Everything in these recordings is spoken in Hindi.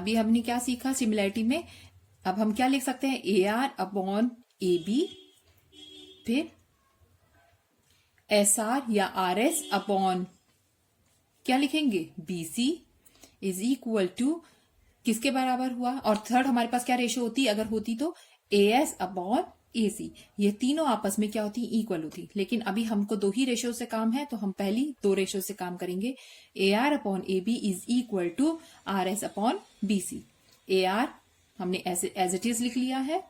अभी हमने क्या सीखा सिमिलैरिटी में? अब हम क्या लिख सकते हैं? A R upon A B, फिर एस आर या आर एस अपॉन क्या लिखेंगे? B C is equal to किसके बराबर हुआ? और थर्ड हमारे पास क्या रेशियो होती अगर होती तो? ए एस अपॉन ए सी। ये तीनों आपस में क्या होती? इक्वल होती। लेकिन अभी हमको दो ही रेशियो से काम है तो हम पहली दो रेशियो से काम करेंगे। A R upon A B is equal to R S upon B C. A R हमने एज इट इज लिख लिया है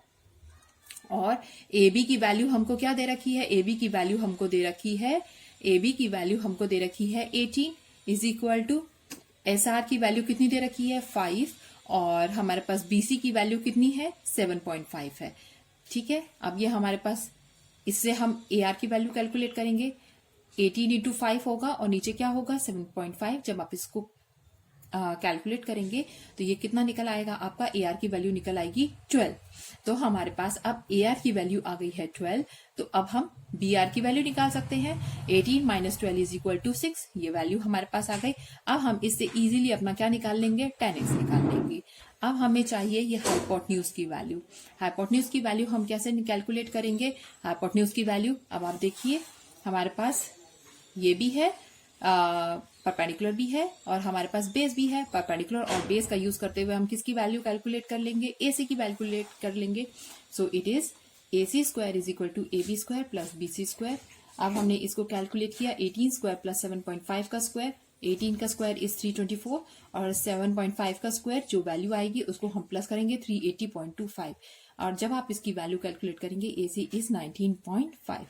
और ए बी की वैल्यू हमको क्या दे रखी है? ए बी की वैल्यू हमको दे रखी है, ए बी की वैल्यू हमको दे रखी है 18 is equal to S R की वैल्यू कितनी दे रखी है? 5 और हमारे पास बीसी की वैल्यू कितनी है? 7.5 है। ठीक है, अब ये हमारे पास इससे हम ए आर की वैल्यू कैलकुलेट करेंगे। 18 इंटू 5 होगा और नीचे क्या होगा? 7.5। जब आप इसको कैलकुलेट करेंगे तो ये कितना निकल आएगा? आपका ए आर की वैल्यू निकल आएगी 12। तो हमारे पास अब ए आर की वैल्यू आ गई है 12। तो अब हम बी आर की वैल्यू निकाल सकते हैं। 18 माइनस 12 इज इक्वल टू 6। ये वैल्यू हमारे पास आ गई। अब हम इससे इजीली अपना क्या निकाल लेंगे? 10x निकाल लेंगे। अब हमें चाहिए ये हाइपोटेन्यूज की वैल्यू। हाइपोटेन्यूज की वैल्यू हम कैसे कैलकुलेट करेंगे? हाइपोटेन्यूज की वैल्यू अब आप देखिए, हमारे पास ये भी है, परपेंडिकुलर भी है और हमारे पास बेस भी है। परपेंडिकुलर और बेस का यूज करते हुए हम किसकी वैल्यू कैलकुलेट कर लेंगे? एसी की कैलकुलेट कर लेंगे। So it is AC square is equal to AB square plus BC square. अब हमने इसको कैलकुलेट किया, 18 स्क्वायर प्लस 7.5 का स्क्वायर। 18 का स्क्वायर इज 324 और 7.5 का स्क्वायर जो वैल्यू आएगी उसको हम प्लस करेंगे 380.25 और जब आप इसकी वैल्यू कैलकुलेट करेंगे AC इज 19.5।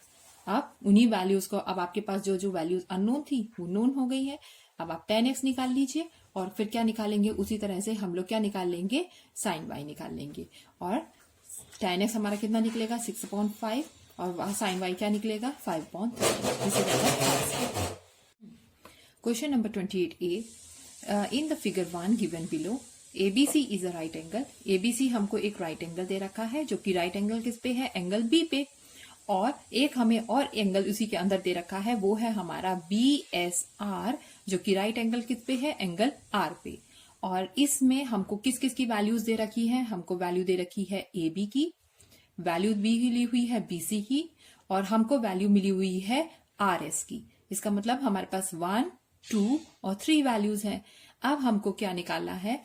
अब उन्हीं वैल्यूज को, अब आपके पास जो जो वैल्यूज अननोन थी वो नोन हो गई है। अब आप 10x निकाल लीजिए और फिर क्या निकालेंगे? उसी तरह से हम लोग क्या निकाल लेंगे? साइन y निकाल लेंगे और 10x हमारा कितना निकलेगा? 6/5 और साइन y क्या निकलेगा? 5/3। Question number 28A। In the figure 1 given below ABC is a right angle. ABC हमको एक राइट एंगल दे रखा है जो कि राइट एंगल किस पे है? एंगल B पे। और एक हमें और एंगल उसी के अंदर दे रखा है, वो है हमारा BSR जो कि राइट एंगल किस पे है? एंगल R पे। और इसमें हमको किस किस की वैल्यूज दे रखी है? हमको वैल्यू दे रखी है AB की, वैल्यू भी मिली हुई है BC की और हमको वैल्यू मिली हुई है RS की। इसका मतलब हमारे पास 1, 2 और 3 वैल्यूज हैं। अब हमको क्या निकालना है?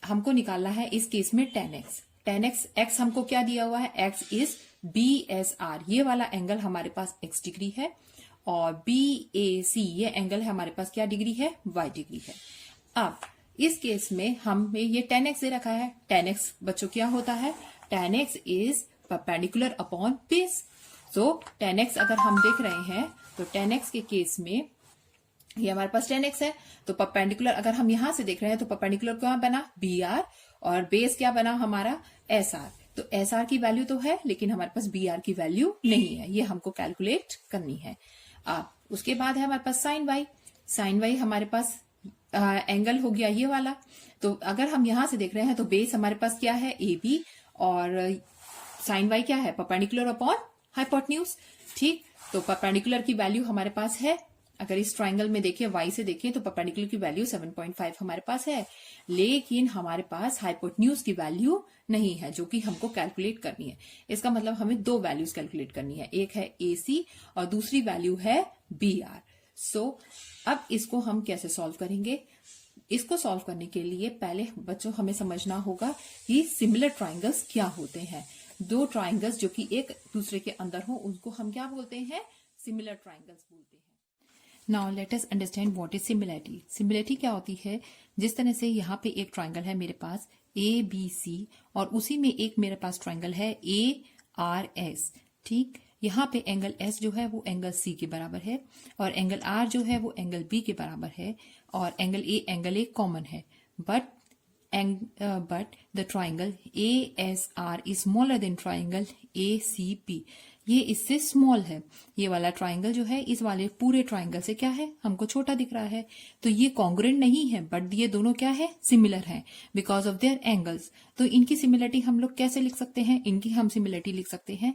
हमको निकालना है इस केस में 10x। 10x x हमको क्या दिया हुआ है? x is BSR। ये वाला एंगल हमारे पास x डिग्री है और BAC ये एंगल है हमारे पास क्या डिग्री है? y डिग्री है। अब इस केस में हमें ये 10x दे रखा है। 10x बच्चों क्या होता है? 10x is perpendicular upon base. So 10x अगर हम देख रहे हैं तो 10x के केस में ये हमारे पास 10x है तो परपेंडिकुलर अगर हम यहां से देख रहे हैं तो परपेंडिकुलर क्या बना? BR और बेस क्या बना हमारा? SR। तो SR की वैल्यू तो है लेकिन हमारे पास BR की वैल्यू नहीं है, ये हमको कैलकुलेट करनी है। अब उसके बाद है हमारे पास साइन y। साइन y हमारे पास एंगल हो गया ये वाला। तो अगर हम यहां से देख रहे हैं तो बेस हमारे पास क्या है? AB और साइन y क्या है? Perpendicular upon hypotenuse. ठीक, तो परपेंडिकुलर की वैल्यू हमारे पास है, अगर इस ट्राइंगल में देखें y से देखें तो परपेंडिकुलर की वैल्यू 7.5 हमारे पास है, लेकिन हमारे पास हाइपोटेन्यूज की वैल्यू नहीं है जो कि हमको कैलकुलेट करनी है। इसका मतलब हमें दो वैल्यूज कैलकुलेट करनी है, एक है AC और दूसरी वैल्यू है BR। सो अब इसको हम कैसे सॉल्व करेंगे? इसको सॉल्व करने के लिए पहले बच्चों हमें समझना होगा कि सिमिलर ट्राइंगल्स क्या होते हैं। दो ट्राइंगल्स जो कि एक दूसरे के अंदर हो उनको हम क्या बोलते हैं? सिमिलर ट्राइंगल्स बोलते हैं। Now let us understand what is similarity. Similarity क्या होती है? जिस तरह से यहाँ पे एक ट्राइंगल है मेरे पास ABC और उसी में एक मेरे पास ट्राइंगल है ARS। ठीक, यहाँ पे एंगल S जो है वो एंगल C के बराबर है और एंगल R जो है वो एंगल B के बराबर है और एंगल A कॉमन है। But the triangle ASR is smaller than triangle ACP। ये इससे स्मॉल है। ये वाला ट्राइंगल जो है इस वाले पूरे ट्राइंगल से क्या है? हमको छोटा दिख रहा है। तो ये कॉन्ग्रुएंट नहीं है, बट ये दोनों क्या है? सिमिलर हैं बिकॉज ऑफ देयर एंगल्स। तो इनकी सिमिलरिटी हम लोग कैसे लिख सकते हैं? इनकी हम सिमिलरिटी लिख सकते हैं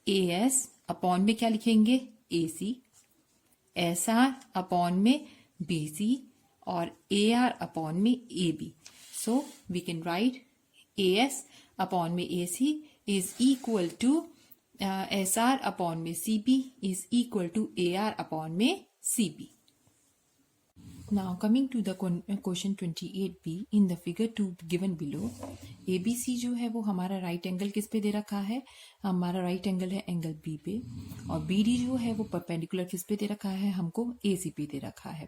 AS अपॉन में क्या लिखेंगे? AC, SR अपॉन में BC और AR अपॉन में AB। So we can write AS upon में AC is equal to SR upon में CP is equal to AR upon में CP. Now coming to the question 28B in the figure 2 given below, ABC जो है वो हमारा राइट एंगल किस पे दे रखा है, हमारा राइट एंगल है एंगल B पे, और BD जो है वो परपेंडिकुलर किस पे दे रखा है, हमको AC पे दे रखा है.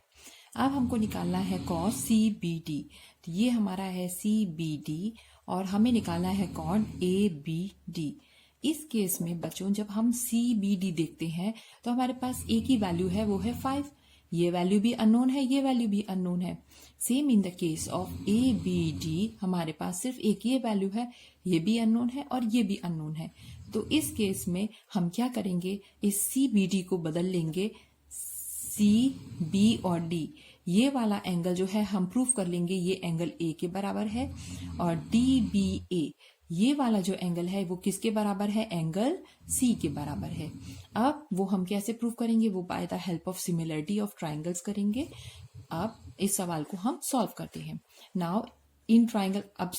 अब हमको निकालना है cos CBD, तो ये हमारा है CBD और हमें निकालना है कॉन ABD. इस केस में बच्चों जब हम CBD देखते हैं तो हमारे पास एक ही वैल्यू है, वो है 5. ये वैल्यू भी अननोन है, ये वैल्यू भी अननोन है. Same in the case of ABD हमारे पास सिर्फ एक ये वैल्यू है, ये भी अननोन है और ये भी अननोन है. तो इस केस में हम क्या करेंगे, इस CBD को बदल लेंगे CB और D. ये वाला एंगल जो है हम प्रूफ कर लेंगे ये एंगल A के बराबर है, और DBA ये वाला जो एंगल है वो किसके बराबर है, एंगल C के बराबर है. अब वो हम कैसे प्रूव करेंगे, वो by the help of similarity of triangles करेंगे. अब इस सवाल को हम सॉल्व करते हैं. नाउ इन ट्राइंगल, अब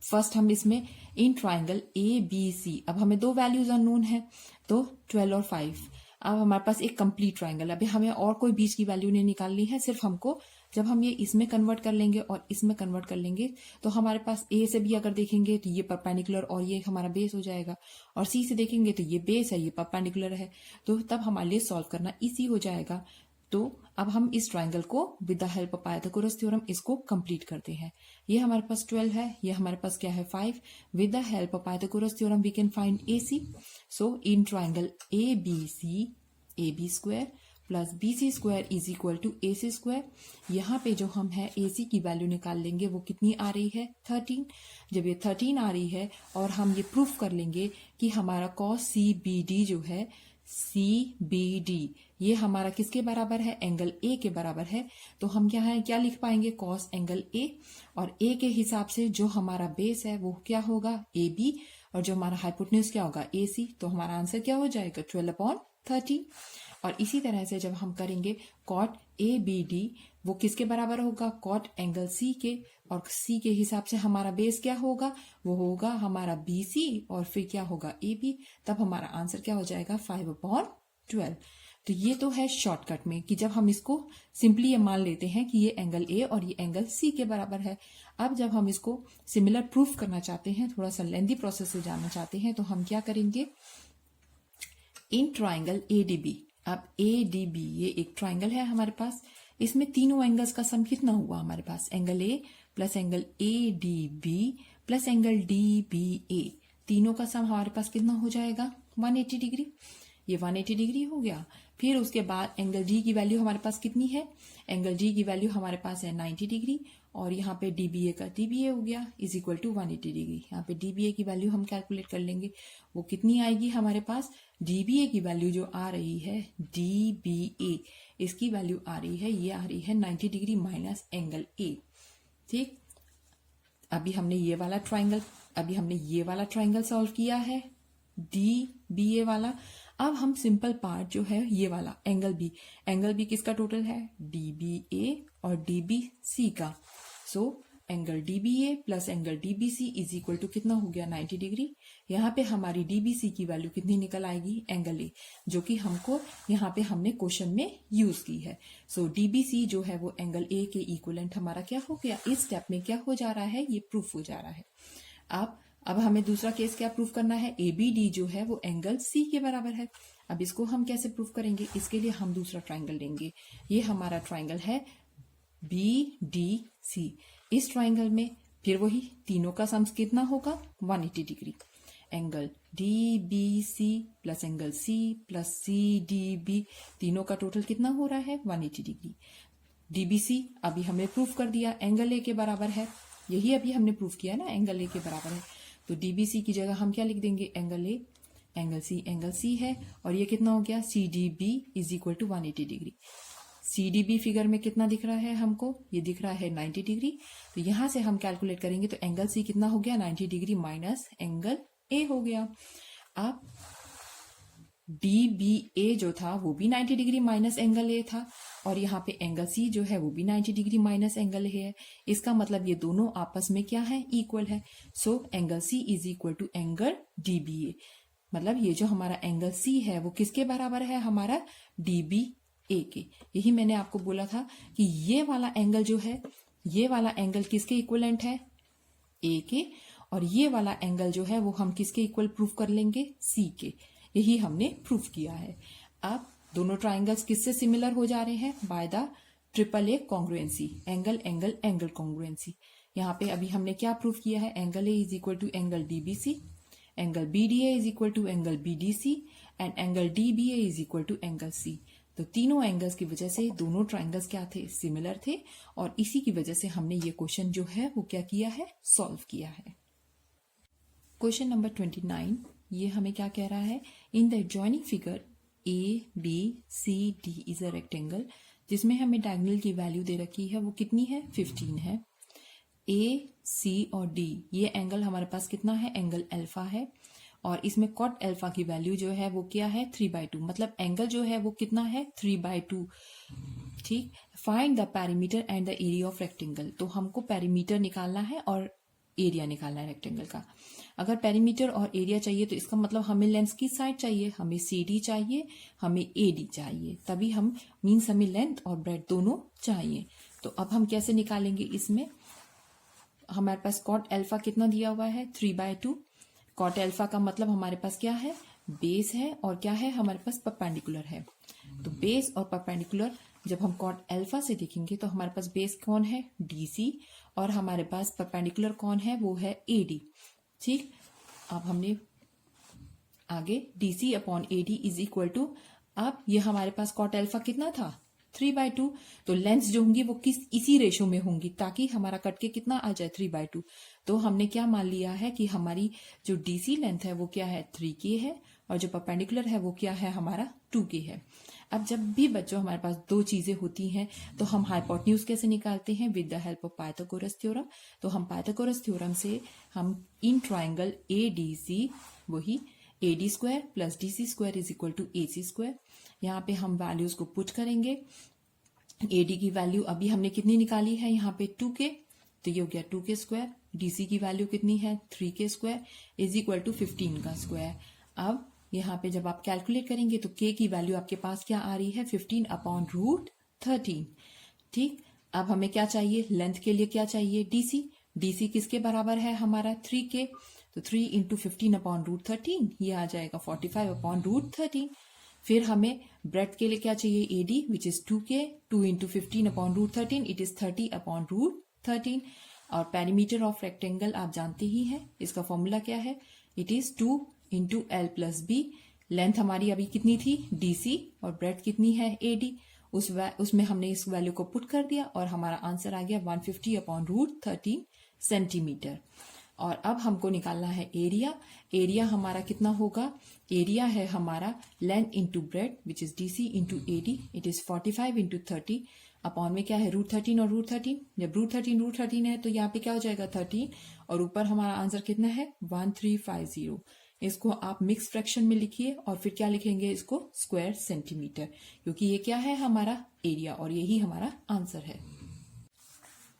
फर्स्ट हम इसमें इन ट्राइंगल ABC, अब हमें दो वैल्यूज अननोन है, तो 12 और 5. अब हमारे पास एक कंप्लीट ट्राइंगल, अभी हमें और कोई बीच की वैल्यू नहीं निकालनी है, सिर्फ हमको जब हम ये इसमें कन्वर्ट कर लेंगे और इसमें कन्वर्ट कर लेंगे तो हमारे पास A से भी अगर देखेंगे तो ये परपेंडिकुलर और ये हमारा बेस हो जाएगा, और C से देखेंगे तो ये बेस है, ये परपेंडिकुलर है, तो तब हमारे लिए सॉल्व करना इजी हो जाएगा. तो अब हम इस ट्राइंगल को with the help of Pythagoras theorem इसको कंप्लीट करते हैं. ये हमारे पास 12 है, ये हमारे पास क्या है 5. With the help of Pythagoras theorem we can find AC. So in triangle ABC AB square plus BC square is equal to AC square. यहाँ पे जो हम है AC की वैल्यू निकाल लेंगे, वो कितनी आ रही है 13. जब ये 13 आ रही है और हम ये प्रूफ कर लेंगे कि हमारा cos CBD जो है CBD ये हमारा किसके बराबर है, एंगल A के बराबर है, तो हम क्या लिख पाएंगे, cos एंगल A, और A के हिसाब से जो हमारा बेस है वो क्या होगा AB, और जो हमारा हाइपोटेन्यूज क्या होगा AC. तो हमारा आंसर क्या हो जाएगा 12/13. और इसी तरह से जब हम करेंगे cot ABD, वो किसके बराबर होगा, cot एंगल C के, और C के हिसाब से हमारा बेस क्या होगा, वो होगा हमारा BC, और फिर क्या होगा AB. तब हमारा आंसर क्या हो जाएगा 5/12. तो ये तो है शॉर्टकट में कि जब हम इसको सिंपली ये मान लेते हैं कि ये एंगल A और ये एंगल C के बराबर है. अब जब हम इसको सिमिलर प्रूफ करना चाहते हैं, थोड़ा सा लेंथी प्रोसेस से जानना चाहते हैं, तो हम क्या करेंगे, इन ट्राइंगल ADB. अब ADB ये एक ट्राइंगल है हमारे पास, इसमें तीनों एंगल्स का सम कितना हुआ हमारे पास, angle A plus angle ADB plus angle DBA, तीनों का सम हमारे पास कितना हो जाएगा 180 डिग्री. ये 180 डिग्री हो गया. फिर उसके बाद एंगल D की वैल्यू हमारे पास कितनी है, एंगल D की वैल्यू हमारे पास है 90 डिग्री, और यहाँ पे DBA का DBA हो गया इज इक्वल टू 180 डिग्री. यहाँ पे DBA की वैल्यू हम कैलकुलेट कर लेंगे, वो कितनी आएगी हमारे पास, DBA की वैल्यू जो आ रही है DBA, इसकी वैल्यू आ रही है, ये आ रही है 90 डिग्री माइनस एंगल A. ठीक, अभी हमने ये वाला ट्राइंगल सॉल्व किया है DBA वाला. अब हम सिंपल पार्ट जो है ये वाला एंगल B किसका टोटल है, DBA और DBC का. So angle DBA plus angle DBC is equal to कितना हो गया 90 डिग्री. यहाँ पे हमारी DBC की वैल्यू कितनी निकल आएगी, एंगल A, जो कि हमको यहाँ पे हमने क्वेश्चन में यूज की है. सो DBC जो है वो एंगल A के इक्विवेलेंट हमारा क्या हो गया, इस स्टेप में क्या हो जा रहा है, ये प्रूफ हो जा रहा है. अब हमें दूसरा केस क्या प्रूफ करना है, ABD जो है वो एंगल C के बराबर है. अब इसको हम कैसे प्रूफ करेंगे, इसके लिए हम दूसरा ट्राइंगल लेंगे. ये हमारा ट्राइंगल है BDC. इस ट्राइंगल में फिर वही तीनों का सम कितना होगा 180 degree. Angle DBC plus angle C plus CDB, तीनों का टोटल कितना हो रहा है 180 डिग्री. DBC अभी हमने प्रूफ कर दिया एंगल A के बराबर है, यही अभी हमने प्रूफ किया ना, एंगल A के बराबर है. तो DBC की जगह हम क्या लिख देंगे, एंगल A, एंगल C है, और ये कितना हो गया CDB is equal to 180 degree. CDB figure में कितना दिख रहा है हमको, ये दिख रहा है 90 डिग्री. तो यहां से हम कैलकुलेट करेंगे तो एंगल C कितना हो गया 90 डिग्री माइनस एंगल A हो गया. अब DBA जो था वो भी 90 डिग्री माइनस एंगल ए था, और यहाँ पे एंगल सी जो है वो भी 90 डिग्री माइनस एंगल ए है। इसका मतलब ये दोनों आपस में क्या है, इक्वल है। So angle C is equal to angle DBA। मतलब ये जो हमारा एंगल सी है वो किसके बराबर है, हमारा DBA के। यही मैंने आपको बोला था कि ये वाला एंगल जो है, ये वाला एंगल किसके इक्वलेंट है, ए के, और ये वाला एंगल जो है वो हम किसके इक्वल प्रूफ कर लेंगे, सी के। यही हमने प्रूफ किया है। अब दोनों ट्राइंगल्स किससे सिमिलर हो जा रहे हैं, by the triple A congruency, angle angle angle congruency. यहाँ पे अभी हमने क्या प्रूफ किया है, angle A is equal to angle DBC, angle BDA is equal to angle BDC and angle DBA is equal to angle C। तो तीनों एंगल्स की वजह से दोनों ट्राइंगल्स क्या थे, सिमिलर थे, और इसी की वजह से हमने ये क्वेश्चन जो है वो क्या किया है, सॉल्व किया है। क्वेश्चन नंबर 29, ये हमें क्या कह रहा है, in the adjoining figure ABCD is a rectangle, जिसमें हमें डायगोनल की वैल्यू दे रखी है, वो कितनी है, 15 है। AC और D ये एंगल हमारे पास कितना है, एंगल अल्फा है, और इसमें कॉट अल्फा की वैल्यू जो है वो क्या है, 3/2, मतलब एंगल जो है वो कितना है, 3/2। ठीक, find the perimeter and the area of rectangle. तो हमको पेरीमीटर निकालना है और एरिया निकालना है रेक्टेंगल का। अगर पेरीमीटर और एरिया चाहिए तो इसका मतलब हमें लेंथ की साइड चाहिए, हमें CD चाहिए, हमें AD चाहिए, तभी हम मीन्स हमें लेंथ और ब्रेड दोनों चाहिए। तो अब हम कैसे निकालेंगे, इसमें हमारे पास कॉट अल्फा कितना दिया हुआ है, 3/2। कॉट अल्फा का मतलब हमारे पास क्या है, बेस है, और क्या है हमारे पास, परपेंडिकुलर है। तो बेस और परपेंडिकुलर जब हम कॉट अल्फा से देखेंगे तो हमारे पास बेस कौन है, DC, और हमारे पास परपेंडिकुलर कौन है, वो है AD। ठीक, अब हमने आगे DC upon AD is equal to, अब ये हमारे पास कॉट अल्फा कितना था, 3/2। तो लेंथ जो होंगी वो इसी रेशो में होंगी, ताकि हमारा कट के कितना आ जाए, 3/2। तो हमने क्या मान लिया है कि हमारी जो DC लेंथ है वो क्या है, 3K है, और जो परपेंडिकुलर है वो क्या है, हमारा 2K है। अब जब भी बच्चों हमारे पास दो चीजें होती हैं तो हम हाइपोटेन्यूज कैसे निकालते हैं, with the help of Pythagoras theorem. तो हम पाइथागोरस थ्योरम से हम इन ट्राइंगल ADC, वही AD square plus DC square is equal to AC square, यहाँ पे हम वैल्यूज को पुट करेंगे। AD की वैल्यू अभी हमने कितनी निकाली है, यहाँ पे 2K, तो ये हो गया 2K स्क्वायर। DC की वैल्यू कितनी है, 3K square is equal to 15 का स्क्वायर। अब यहाँ पे जब आप कैलकुलेट करेंगे तो K की वैल्यू आपके पास क्या आ रही है, 15 अपॉन रूट 13। ठीक, अब हमें क्या चाहिए, लेंथ के लिए क्या चाहिए, DC। DC किसके बराबर है, हमारा 3K, तो 3 इंटू 15 अपॉन रूट 13, ये आ जाएगा 45 अपॉन रूट 13। फिर हमें ब्रेथ के लिए क्या चाहिए, AD which is 2K, 2 into 15 upon root 13, it is 30 upon root 13। और पेरीमीटर ऑफ रेक्टेंगल आप जानते ही हैं, इसका फॉर्मूला क्या है, it is 2 into L plus B। Length हमारी अभी कितनी थी, DC, और ब्रेथ कितनी है, AD। उसमें हमने इस वैल्यू को पुट कर दिया और हमारा आंसर आ गया 150 अपॉन रूट 13 सेंटीमीटर। और अब हमको निकालना है एरिया। एरिया हमारा कितना होगा, एरिया है हमारा length into breadth which is DC into AD, it is 45 into 30 upon में क्या है, रूट 13 और रूट 13। जब रूट 13 है तो यहाँ पे क्या हो जाएगा, 13, और ऊपर हमारा आंसर कितना है, 1350। इसको आप मिक्स फ्रैक्शन में लिखिए और फिर क्या लिखेंगे, इसको स्क्वायर सेंटीमीटर, क्योंकि ये क्या है, हमारा एरिया, और यही हमारा आंसर है।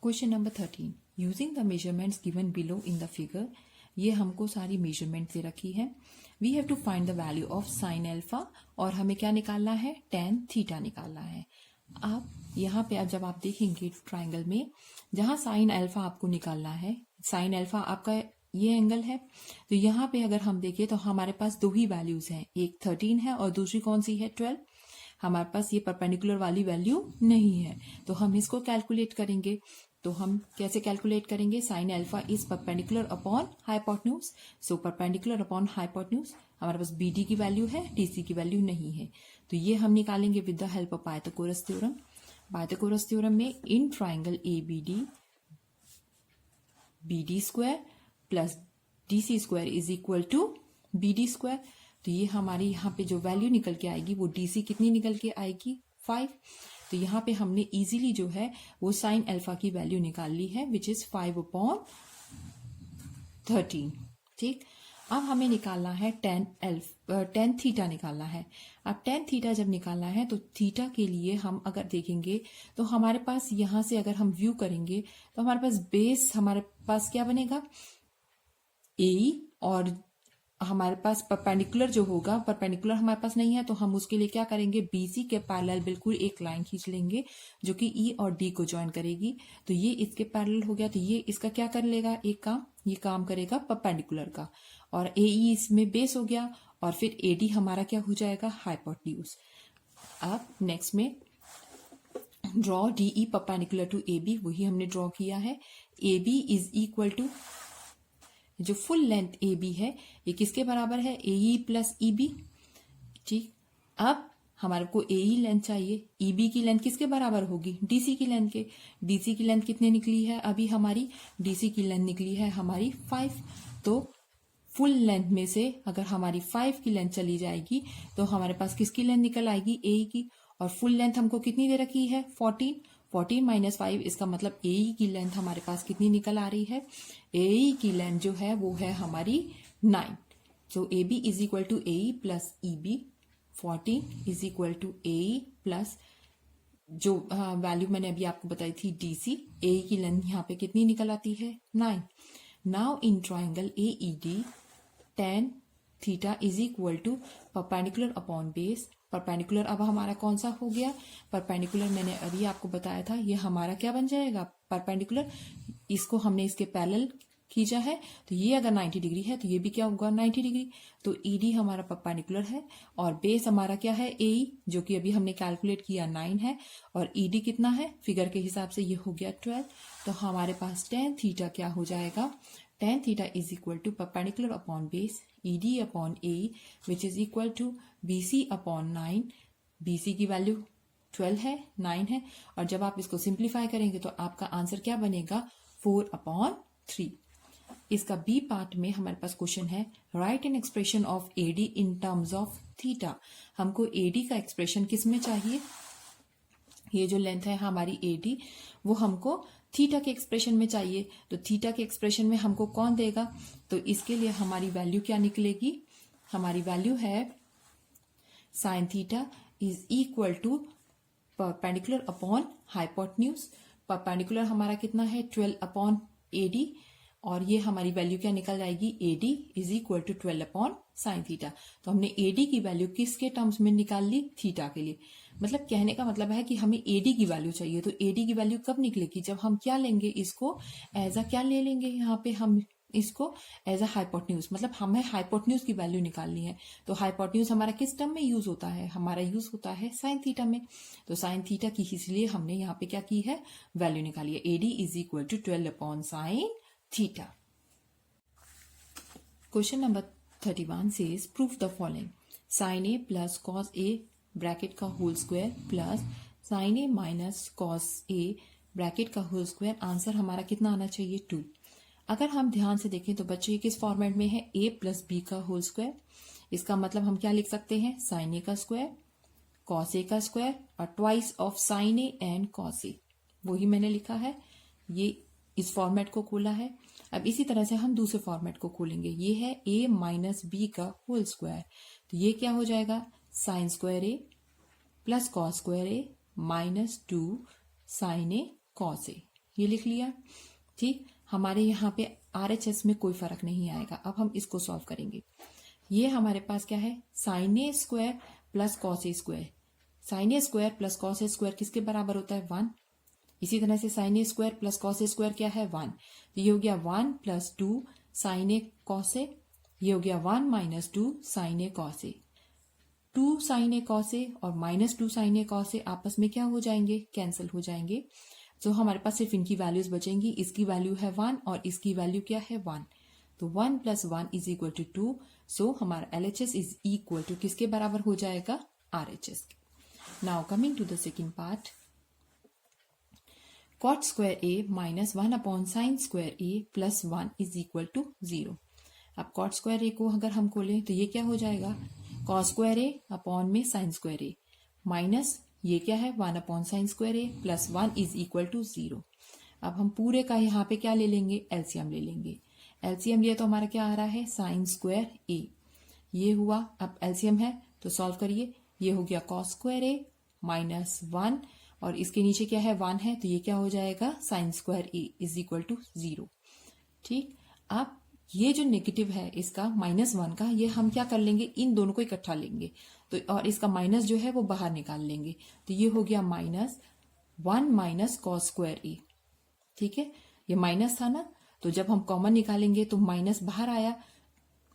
Question number 13, using the measurements given below in the figure. ये हमको सारी मेजरमेंट दे रखी है। We have to find the value of sine alpha, और हमें क्या निकालना है, tan थीटा निकालना है। आप यहाँ पे अब जब आप देखेंगे ट्राइंगल में, जहां साइन अल्फा आपको निकालना है, साइन अल्फा आपका ये एंगल है, तो यहाँ पे अगर हम देखें तो हमारे पास दो ही वैल्यूज हैं, एक 13 है और दूसरी कौन सी है, 12। हमारे पास ये परपेंडिकुलर वाली वैल्यू नहीं है, तो हम इसको कैलकुलेट करेंगे। तो हम कैसे कैलकुलेट करेंगे, sine alpha is perpendicular upon hypotenuse, so perpendicular upon hypotenuse. हमारे पास BD की वैल्यू है, DC की वैल्यू नहीं है, तो ये हम निकालेंगे with the help of Pythagoras theorem. Pythagoras theorem में in triangle ABD, BD square plus DC square is equal to BD square. तो ये हमारी यहाँ पे जो वैल्यू निकल के आएगी वो DC कितनी निकल के आएगी, 5। तो यहाँ पे हमने इजीली जो है वो साइन अल्फा की वैल्यू निकाल ली है, विच इज 5 अपॉन 13। ठीक, अब हमें निकालना है टेन थीटा निकालना है। अब टेन थीटा जब निकालना है तो थीटा के लिए हम अगर देखेंगे तो हमारे पास यहां से अगर हम व्यू करेंगे तो हमारे पास बेस हमारे पास क्या बनेगा, ए, और हमारे पास परपेंडिकुलर जो होगा, परपेंडिकुलर हमारे पास नहीं है तो हम उसके लिए क्या करेंगे, बीसी के पैरेलल बिल्कुल एक लाइन खींच लेंगे जो कि ई और डी को ज्वाइन करेगी। तो ये इसके पैरेलल हो गया, तो ये इसका क्या कर लेगा, एक काम, ये काम करेगा परपेंडिकुलर का, और ए ई इसमें बेस हो गया, और फिर एडी हमारा क्या हो जाएगा, हाइपोटेन्यूज। अब नेक्स्ट में draw DE perpendicular to A B, वही हमने ड्रॉ किया है। A B is equal to, जो फुल लेंथ ए बी है ये किसके बराबर है, ए ई प्लस ई बी। ठीक, अब हमारे को ए ई लेंथ चाहिए, ई बी की लेंथ किसके बराबर होगी, डीसी की लेंथ के। डीसी की लेंथ कितनी निकली है अभी हमारी, डीसी की लेंथ निकली है हमारी 5। तो फुल लेंथ में से अगर हमारी 5 की लेंथ चली जाएगी तो हमारे पास किसकी लेंथ निकल आएगी, ए ई की। और फुल लेंथ हमको कितनी दे रखी है, 14। 14 माइनस 5, इसका मतलब ए ई की लेंथ हमारे पास कितनी निकल आ रही है, ए ई की लेंथ जो है वो है हमारी 9। So A B is equal to A E plus E B, 14 is equal to A E plus जो वैल्यू मैंने अभी आपको बताई थी डीसी, ए ई की लेंथ यहाँ पे कितनी निकल आती है, 9। Now in triangle A E D tan theta is equal to perpendicular upon base. Perpendicular अब हमारा कौन सा हो गया, परपेंडिकुलर मैंने अभी आपको बताया था, ये हमारा क्या बन जाएगा, परपेंडिकुलर। इसको हमने इसके पैरेलल खींचा है, तो ये अगर 90 डिग्री है तो ये भी क्या होगा, 90 डिग्री। तो ईडी हमारा परपेंडिकुलर है, और बेस हमारा क्या है, ए, जो कि अभी हमने कैलकुलेट किया 9 है, और ईडी कितना है, फिगर के हिसाब से ये हो गया 12। तो हमारे पास tan थीटा क्या हो जाएगा, tan theta is equal to perpendicular upon base ED upon A, which is equal to BC upon 9। BC की वैल्यू 12 है, 9 है, और जब आप इसको सिंप्लीफाई करेंगे तो आपका आंसर क्या बनेगा, 4/3। इसका बी पार्ट में हमारे पास क्वेश्चन है, write an expression of AD in terms of theta. हमको एडी का एक्सप्रेशन किस में चाहिए, ये जो लेंथ है हमारी एडी वो हमको थीटा के एक्सप्रेशन में चाहिए। तो थीटा के एक्सप्रेशन में हमको कौन देगा, तो इसके लिए हमारी वैल्यू क्या निकलेगी, हमारी वैल्यू है sine theta is equal to perpendicular upon hypotenuse. Perpendicular हमारा कितना है, 12 अपॉन एडी, और ये हमारी वैल्यू क्या निकल जाएगी, AD is equal to 12 upon sine theta. तो हमने एडी की वैल्यू किसके टर्म्स में निकाल ली, थीटा के लिए। मतलब कहने का मतलब है कि हमें एडी की वैल्यू चाहिए। तो एडी की वैल्यू कब निकलेगी, जब हम क्या लेंगे, इसको एज अ क्या ले लेंगे, यहाँ पे हम इसको एज अ हाइपोटेन्यूज, मतलब हमें हाइपोटेन्यूज की वैल्यू निकालनी है। तो हाइपोटेन्यूज हमारा किस टर्म में यूज होता है, हमारा यूज होता है साइन थीटा में। तो साइन थीटा की इसलिए हमने यहाँ पे क्या की है, वैल्यू निकाली है, AD is equal to 12 upon sine theta. Question number 31 says prove the following: sin a plus cos a bracket का whole square plus sin a minus cos a bracket का होल स्क्वायर। आंसर हमारा कितना आना चाहिए, 2। अगर हम ध्यान से देखें तो बच्चे किस फॉर्मेट में है, a प्लस बी का होल स्क्वायर। इसका मतलब हम क्या लिख सकते हैं, sin a का स्क्वायर, cos a का स्क्वायर, और twice of sin a and cos a, वही मैंने लिखा है। ये इस फॉर्मेट को खोला है। अब इसी तरह से हम दूसरे फॉर्मेट को खोलेंगे, ये है a माइनस बी का होल स्क्वायर। तो ये क्या हो जाएगा, sine square A plus cos square A minus 2 sign A cos A, ये लिख लिया। ठीक, हमारे यहाँ पे RHS में कोई फर्क नहीं आएगा। अब हम इसको सॉल्व करेंगे। ये हमारे पास क्या है, sign A square plus cos A square. Sign A square plus cos A square किसके बराबर होता है, 1। इसी तरह से sign A square plus cos A square क्या है, 1। तो ये हो गया 1 plus 2 sign A cos A, ये हो गया 1 minus 2 sign A cos A. 2 sign A cos A और minus 2 sign A cos A आपस में क्या हो जाएंगे, कैंसिल हो जाएंगे। तो हमारे पास सिर्फ इनकी वैल्यूज बचेंगी। इसकी वैल्यू है 1 और इसकी वैल्यू क्या है, 1। तो 1 प्लस 1 इज इक्वल टू 2। सो हमारा LHS इज इक्वल टू किसके बराबर हो जाएगा, RHS। Now coming to the second part, cot square a minus 1 upon sine square a plus 1 is equal to 0। अब cot स्क्वायर a को अगर हम खोलें तो ये क्या हो जाएगा, cos स्क्वायर a अपॉन में साइन स्क्वायर a माइनस ये क्या है, 1 upon sine square a plus 1 is equal to 0। अब हम पूरे का यहाँ पे क्या ले लेंगे, एलसीएम ले लेंगे। एलसीएम लिया तो हमारा क्या आ रहा है, साइन स्क्वायर ए। ये हुआ, अब एलसीएम है तो सॉल्व करिए, ये हो गया कॉस स्क्वायर ए माइनस 1 और इसके नीचे क्या है 1 है तो ये क्या हो जाएगा sine square A is equal to 0। ठीक, अब ये जो नेगेटिव है इसका -1 का, ये हम क्या कर लेंगे, इन दोनों को इकट्ठा लेंगे तो और इसका माइनस जो है वो बाहर निकाल लेंगे तो ये हो गया -1 माइनस कॉस स्क्वायर ए। ठीक है, ये माइनस था ना, तो जब हम कॉमन निकालेंगे तो माइनस बाहर आया,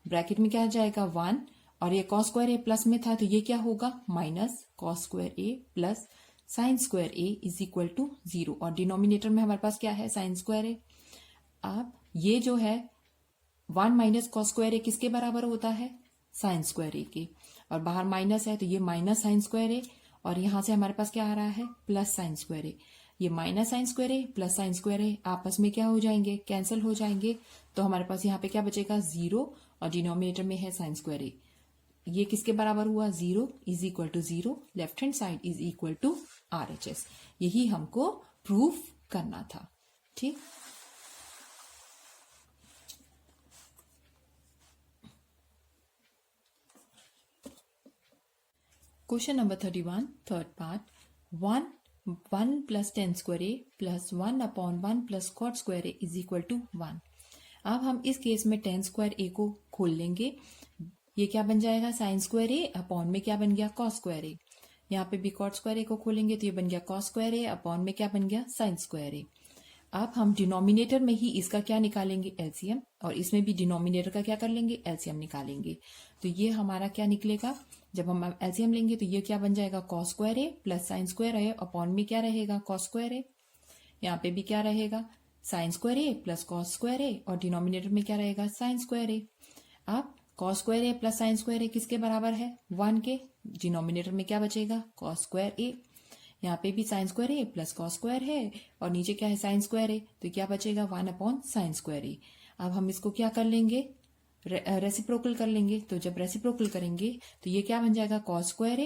ब्रैकेट में क्या आ जाएगा 1 और ये कॉस स्क्वायर ए प्लस में था तो ये क्या होगा minus cos square A plus sine square A is equal to 0 और डिनोमिनेटर में हमारे पास क्या है साइन स्क्वायर ए। अब ये जो है 1 माइनस कॉस स्क्वायर ए किसके बराबर होता है, साइन स्क्वायर ए के, और बाहर माइनस है तो ये माइनस साइन स्क्वायर ए और यहां से हमारे पास क्या आ रहा है प्लस साइन स्क्वायर ए। ये minus sign square A plus sine square ए आपस में क्या हो जाएंगे, कैंसिल हो जाएंगे, तो हमारे पास यहाँ पे क्या बचेगा 0 और डिनोमिनेटर में है साइन स्क्वायर ए। ये किसके बराबर हुआ 0 is equal to 0, left hand side is equal to RHS। यही हमको प्रूफ करना था। ठीक, question number 31 third part, 1 plus tan square A plus 1/1 plus cot square A is equal to 1। अब हम इस केस में टेन स्क्वायर ए को खोल लेंगे, ये क्या बन जाएगा साइन स्क्वायर ए अपॉन में क्या बन गया कॉस स्क्वायर ए। यहाँ पे भी कॉट स्क्वायर ए को खोलेंगे तो ये बन गया कॉस स्क्वायर ए अपॉन में क्या बन गया साइन स्क्वायर ए। अब हम डिनोमिनेटर में ही इसका क्या निकालेंगे एलसीएम, और इसमें भी डिनोमिनेटर का क्या कर लेंगे एलसीएम निकालेंगे। तो ये हमारा क्या निकलेगा, जब हम एलसीएम लेंगे तो ये क्या बन जाएगा cos square A plus sine square A upon में क्या रहेगा कॉस स्क्वायर ए। यहाँ पे भी क्या रहेगा sign square A plus cos square ए और डिनोमिनेटर में क्या रहेगा साइन स्क्वायर ए। अब cos square A plus sine square ए किसके बराबर है 1 के, डिनोमिनेटर में क्या बचेगा कॉस स्क्वायर ए। यहाँ पे भी sign square A plus cos square है और नीचे क्या है साइन स्क्वायर ए, तो क्या बचेगा 1 अपॉन साइन स्क्वायर ए। अब हम इसको क्या कर लेंगे रेसिप्रोकल कर लेंगे, तो जब रेसिप्रोकल करेंगे तो ये क्या बन जाएगा कॉस स्क्वायर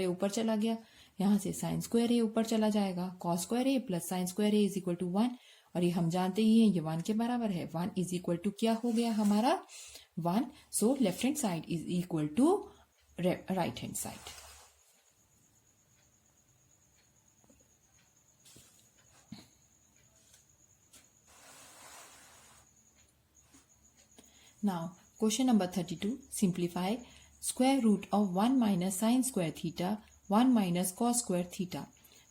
ए ऊपर चला गया, यहाँ से साइन स्क्वायर ए ऊपर चला जाएगा, cos square A plus sine square A is equal to 1 और ये हम जानते ही हैं ये 1 के बराबर है। 1 इज इक्वल टू क्या हो गया हमारा 1, so left hand side is equal to right hand side. Now, question number 32, simplify square root of 1 minus sin square theta, 1 minus cos square theta।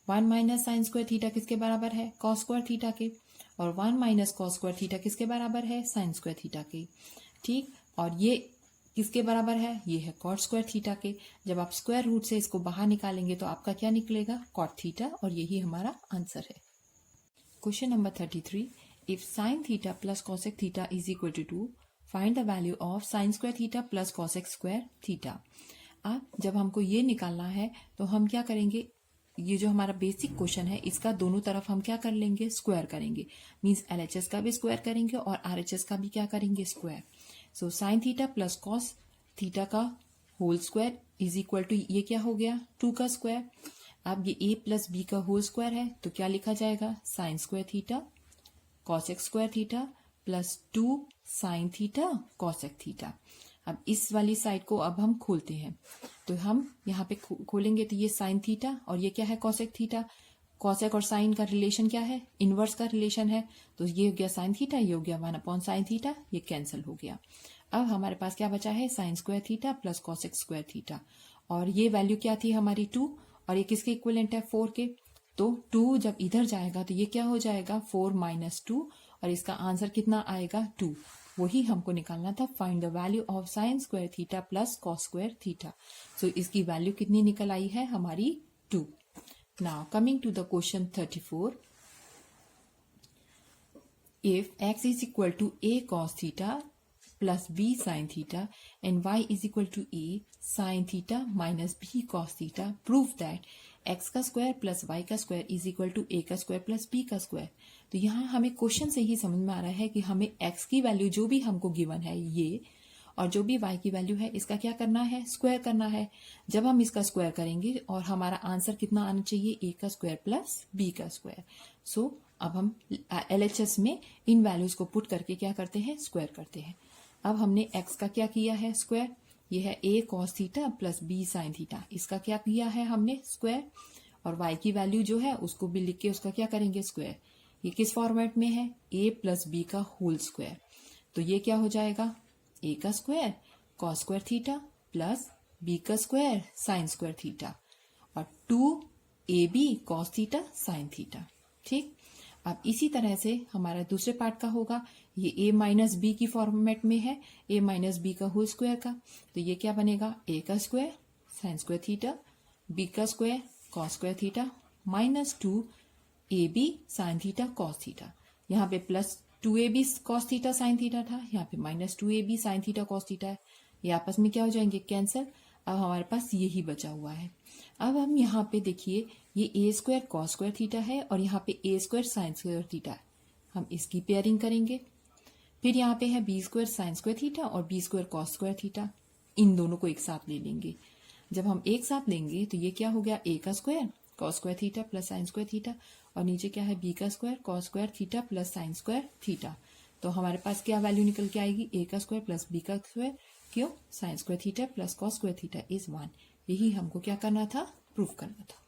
1 minus sin square theta किसके बराबर है cos square theta के, और 1 minus cos square theta किसके बराबर है sin square theta के। ठीक, और ये किसके बराबर है, ये है cot square theta के। जब आप स्क्वायर रूट से इसको बाहर निकालेंगे तो आपका क्या निकलेगा cot theta, और यही हमारा आंसर है। Question number 33, if sin theta plus cosec theta is equal to 2, find the value of sine square theta plus cosec square theta. अब जब हमको ये निकालना है तो हम क्या करेंगे, ये जो हमारा बेसिक क्वेश्चन है इसका दोनों तरफ हम क्या कर लेंगे स्क्वायर करेंगे, मींस एलएचएस का भी स्क्वायर करेंगे और आरएचएस का भी क्या करेंगे square. So sine theta plus cos theta का whole square is equal to ये क्या हो गया 2 का स्क्वायर। अब ये a प्लस बी का होल स्क्वायर है तो क्या लिखा जाएगा sine square theta cosec square theta plus 2 sine theta cosec theta. अब इस वाली साइड को अब हम खोलते हैं, तो हम यहाँ पे खोलेंगे तो ये साइन थीटा और ये क्या है कॉसेक थीटा। कॉसेक और साइन का रिलेशन क्या है, इनवर्स का रिलेशन है, तो ये हो गया साइन थीटा, ये हो गया 1 अपॉन साइन थीटा, ये कैंसिल हो गया। अब हमारे पास क्या बचा है sign square theta plus cosec square theta, और ये वैल्यू क्या थी हमारी 2 और ये किसके इक्विवेलेंट है 4 के, तो 2 जब इधर जाएगा तो ये क्या हो जाएगा 4 माइनस 2 और इसका आंसर कितना आएगा 2। वही हमको निकालना था, find the value of sine square theta plus cos square theta. So इसकी वैल्यू कितनी निकल आई है हमारी 2। Now coming to the question 34, if x is equal to a cos theta plus b sin theta and y is equal to a sin theta minus b cos theta, prove that x का स्क्वायर प्लस y का square is equal to a का स्क्वायर प्लस b का स्क्वायर। तो यहाँ हमें क्वेश्चन से ही समझ में आ रहा है कि हमें x की वैल्यू जो भी हमको गिवन है ये, और जो भी y की वैल्यू है इसका क्या करना है स्क्वायर करना है। जब हम इसका स्क्वायर करेंगे और हमारा आंसर कितना आना चाहिए a का स्क्वायर प्लस b का स्क्वायर। सो अब हम LHS में इन वैल्यूज को पुट करके क्या करते हैं, स्क्वायर करते हैं। अब हमने x का क्या किया है, स्क्वायर। ये है a cos theta plus b sin theta, इसका क्या किया है हमने, स्क्वायर। और y की वैल्यू जो है उसको भी लिख के उसका क्या करेंगे, स्क्वायर। ये किस फॉर्मेट में है, a प्लस b का होल स्क्वायर। तो ये क्या हो जाएगा, a का square cos square theta plus b का स्क्वायर sin स्क्वायर थीटा और 2ab cos theta sin theta. ठीक, अब इसी तरह से हमारा दूसरे पार्ट का होगा, ये a माइनस बी की फॉर्मेट में है, a माइनस बी का होल स्क्वायर का। तो ये क्या बनेगा, a का square sin square theta, b का square cos square theta minus 2ab sin theta cos theta. यहाँ पे plus 2ab cos theta sin theta था, यहाँ पे minus 2ab sin theta cos theta है। ये आपस में क्या हो जाएंगे, कैंसिल। अब हमारे पास यही बचा हुआ है। अब हम यहाँ पे देखिए, ये a square cos square theta है और यहाँ पे a square sin square theta है। हम इसकी पेयरिंग करेंगे। फिर यहाँ पे है b square sin square theta और b square cos square theta, इन दोनों को एक साथ ले लेंगे। जब हम एक साथ लेंगे तो ये क्या हो गया, a का square cos square theta plus sin square theta और नीचे क्या है, b का square cos square theta plus sin square theta. तो हमारे पास क्या वैल्यू निकल के आएगी, a का स्क्वायर प्लस b का स्क्वायर, क्यों, sin square theta plus cos square theta is 1। यही हमको क्या करना था, प्रूफ करना था।